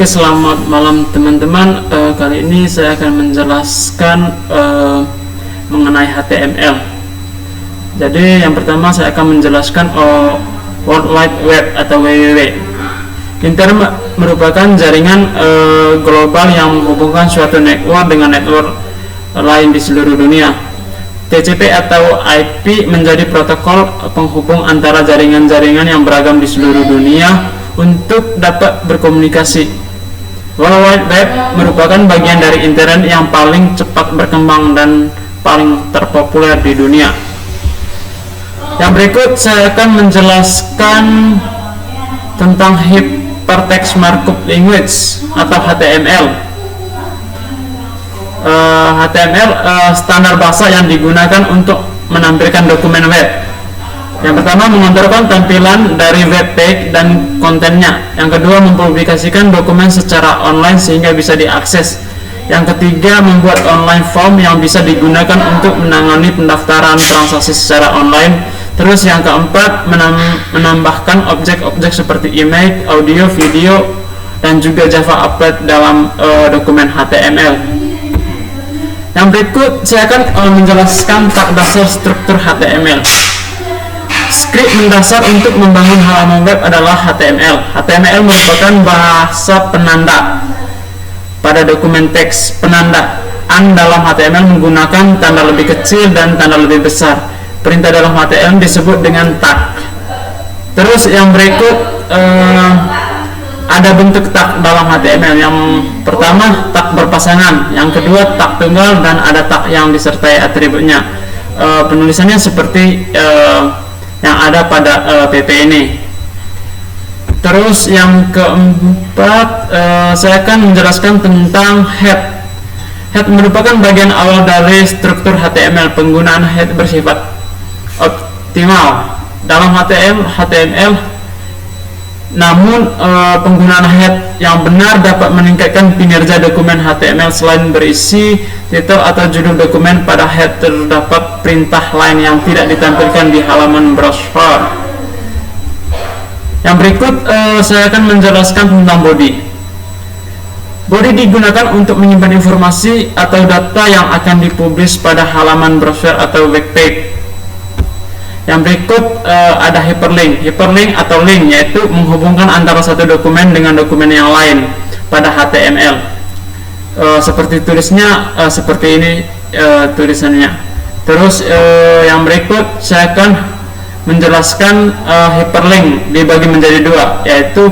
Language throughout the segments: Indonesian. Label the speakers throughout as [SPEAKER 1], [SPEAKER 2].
[SPEAKER 1] Oke, selamat malam teman-teman. Kali ini saya akan menjelaskan mengenai HTML. Jadi yang pertama saya akan menjelaskan World Wide Web atau WWW. Internet merupakan jaringan global yang menghubungkan suatu network dengan network lain di seluruh dunia. TCP atau IP menjadi protokol penghubung antara jaringan-jaringan yang beragam di seluruh dunia untuk dapat berkomunikasi. World Wide Web merupakan bagian dari internet yang paling cepat berkembang dan paling terpopuler di dunia. Yang berikut saya akan menjelaskan tentang Hypertext Markup Language atau HTML. HTML standar bahasa yang digunakan untuk menampilkan dokumen web. Yang pertama, mengontrol tampilan dari web page dan kontennya. Yang kedua, mempublikasikan dokumen secara online sehingga bisa diakses. Yang ketiga, membuat online form yang bisa digunakan untuk menangani pendaftaran transaksi secara online. Terus yang keempat, menambahkan objek-objek seperti image, audio, video, dan juga Java applet dalam dokumen HTML. Yang berikut saya akan menjelaskan tag dasar struktur HTML. Skrip mendasar untuk membangun halaman web adalah HTML. HTML merupakan bahasa penanda pada dokumen teks. Penandaan dalam HTML menggunakan tanda lebih kecil dan tanda lebih besar. Perintah dalam HTML disebut dengan tag. Terus yang berikut ada bentuk tag dalam HTML. Yang pertama, tag berpasangan. Yang kedua, tag tunggal, dan ada tag yang disertai atributnya. Penulisannya seperti yang ada pada PP ini. Terus yang keempat, saya akan menjelaskan tentang head. Head merupakan bagian awal dari struktur HTML. Penggunaan head bersifat optimal dalam HTML, namun penggunaan head yang benar dapat meningkatkan kinerja dokumen HTML. Selain berisi titel atau judul dokumen, pada head terdapat perintah lain yang tidak ditampilkan di halaman browser. Yang berikut saya akan menjelaskan tentang body. Body digunakan untuk menyimpan informasi atau data yang akan dipublish pada halaman browser atau web page. Yang berikut ada hyperlink. Hyperlink atau link yaitu menghubungkan antara satu dokumen dengan dokumen yang lain pada HTML. Seperti tulisnya seperti ini tulisannya. Terus yang berikut saya akan menjelaskan hyperlink dibagi menjadi dua, yaitu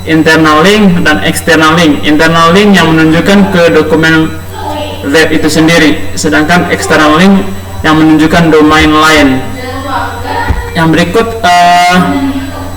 [SPEAKER 1] internal link dan external link. Internal link yang menunjukkan ke dokumen web itu sendiri, sedangkan external link yang menunjukkan domain lain. Yang berikut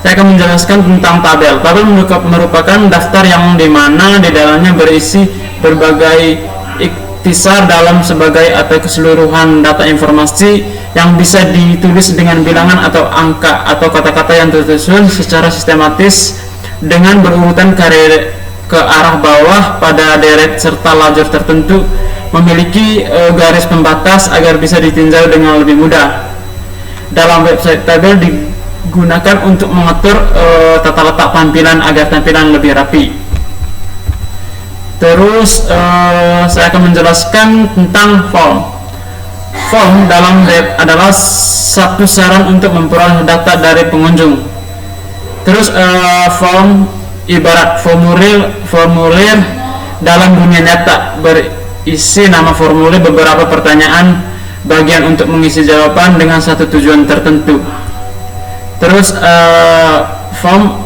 [SPEAKER 1] saya akan menjelaskan tentang tabel. Tabel merupakan daftar yang dimana di dalamnya berisi berbagai ikhtisar dalam sebagai atau keseluruhan data informasi yang bisa ditulis dengan bilangan atau angka atau kata-kata yang tersusun secara sistematis dengan berurutan ke arah bawah pada deret serta lajur tertentu, memiliki garis pembatas agar bisa ditinjau dengan lebih mudah. Dalam website, tabel digunakan untuk mengatur tata letak tampilan agar tampilan lebih rapi. Terus saya akan menjelaskan tentang form. Form dalam web adalah satu saran untuk memperoleh data dari pengunjung. Terus form ibarat formulir dalam dunia nyata, berisi nama formulir, beberapa pertanyaan, bagian untuk mengisi jawaban dengan satu tujuan tertentu. Terus form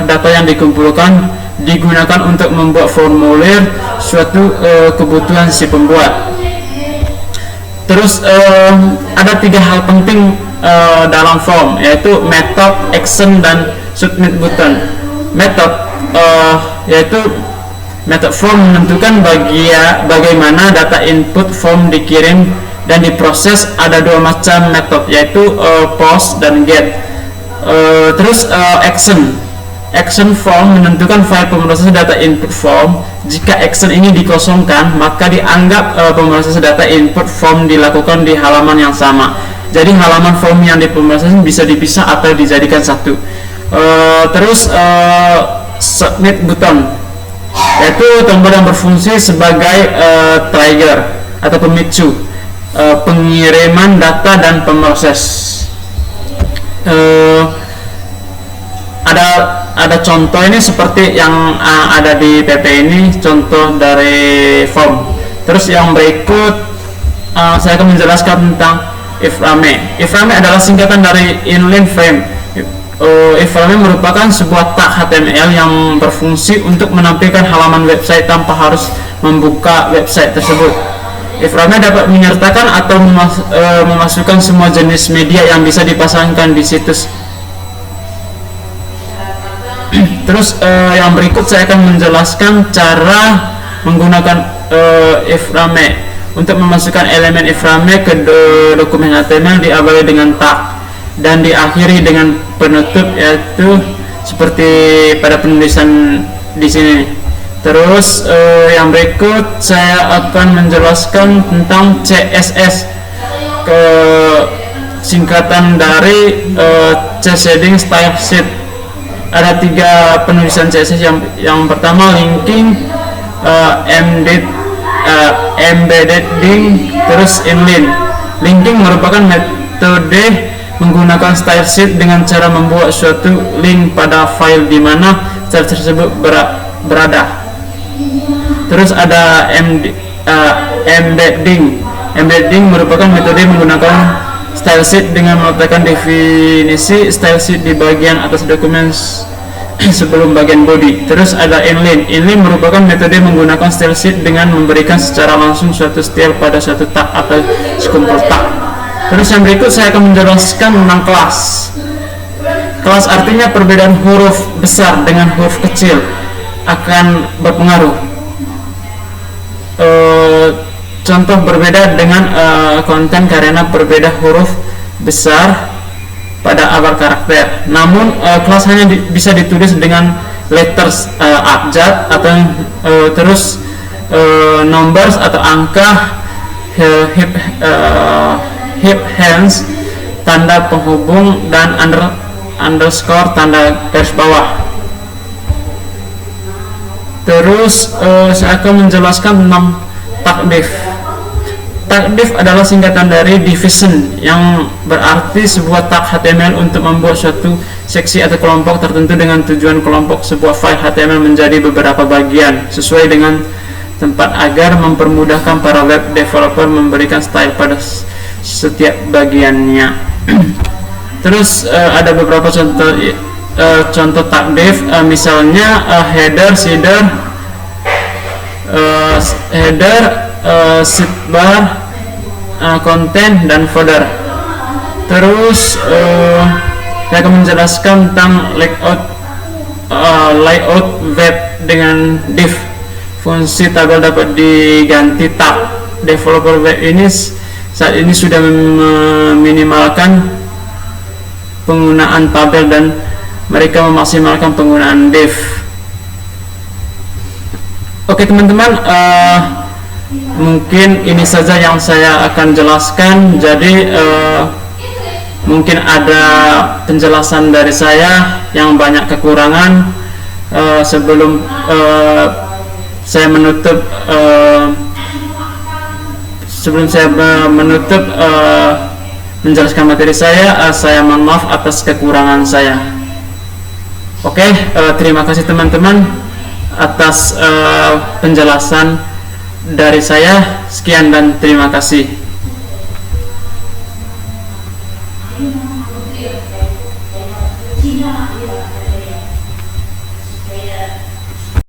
[SPEAKER 1] data yang dikumpulkan digunakan untuk membuat formulir suatu kebutuhan si pembuat. Terus ada tiga hal penting dalam form, yaitu method, action, dan submit button. Method yaitu method form menentukan bagaimana data input form dikirim dan diproses. Ada dua macam metode, yaitu post dan get. Terus action form menentukan file pemrosesan data input form. Jika action ini dikosongkan, maka dianggap pemrosesan data input form dilakukan di halaman yang sama. Jadi halaman form yang diproses bisa dipisah atau dijadikan satu. Terus submit button. yaitu tombol yang berfungsi sebagai trigger atau pemicu pengiriman data dan pemroses. Ada contoh ini seperti yang ada di PP ini, contoh dari form. Terus yang berikut saya akan menjelaskan tentang iframe. Iframe adalah singkatan dari inline frame. Iframe merupakan sebuah tag HTML yang berfungsi untuk menampilkan halaman website tanpa harus membuka website tersebut. Iframe dapat menyertakan atau memasukkan semua jenis media yang bisa dipasangkan di situs. Terus yang berikut saya akan menjelaskan cara menggunakan iframe. Untuk memasukkan elemen iframe ke dokumen HTML diawali dengan tag dan diakhiri dengan penutup, yaitu seperti pada penulisan di sini. Terus yang berikut saya akan menjelaskan tentang CSS, singkatan dari CSS Style Sheet. Ada 3 penulisan CSS. Yang pertama linking, embedding, terus inline. Linking merupakan metode menggunakan style sheet dengan cara membuat suatu link pada file di mana style tersebut berada. Terus ada embedding. Embedding merupakan metode menggunakan style sheet dengan meletakkan definisi style sheet di bagian atas dokumen sebelum bagian body. Terus ada inline. Inline merupakan metode menggunakan style sheet dengan memberikan secara langsung suatu style pada suatu tag atau sekumpul tag. Terus yang berikut saya akan menjelaskan tentang kelas. Kelas artinya perbedaan huruf besar dengan huruf kecil akan berpengaruh. Contoh berbeda dengan konten karena berbeda huruf besar pada awal karakter. Namun kelas hanya bisa ditulis dengan letters abjad atau terus numbers atau angka, hip hands tanda penghubung, dan underscore tanda garis bawah. Terus saya akan menjelaskan tentang tagdiv. Tagdiv adalah singkatan dari division, yang berarti sebuah tag HTML untuk membuat suatu seksi atau kelompok tertentu dengan tujuan kelompok sebuah file HTML menjadi beberapa bagian sesuai dengan tempat agar mempermudahkan para web developer memberikan style pada setiap bagiannya. Terus ada beberapa contoh tagdiv, misalnya header, sidebar, konten, dan footer. Terus saya akan menjelaskan tentang layout web dengan div. Fungsi tabel dapat diganti tab. Developer web ini saat ini sudah meminimalkan penggunaan tabel dan mereka memaksimalkan penggunaan div. Oke teman-teman, mungkin ini saja yang saya akan jelaskan. Jadi mungkin ada penjelasan dari saya yang banyak kekurangan. Sebelum saya menutup menjelaskan materi saya mohon maaf atas kekurangan saya. Oke, terima kasih teman-teman atas penjelasan dari saya. Sekian dan terima kasih.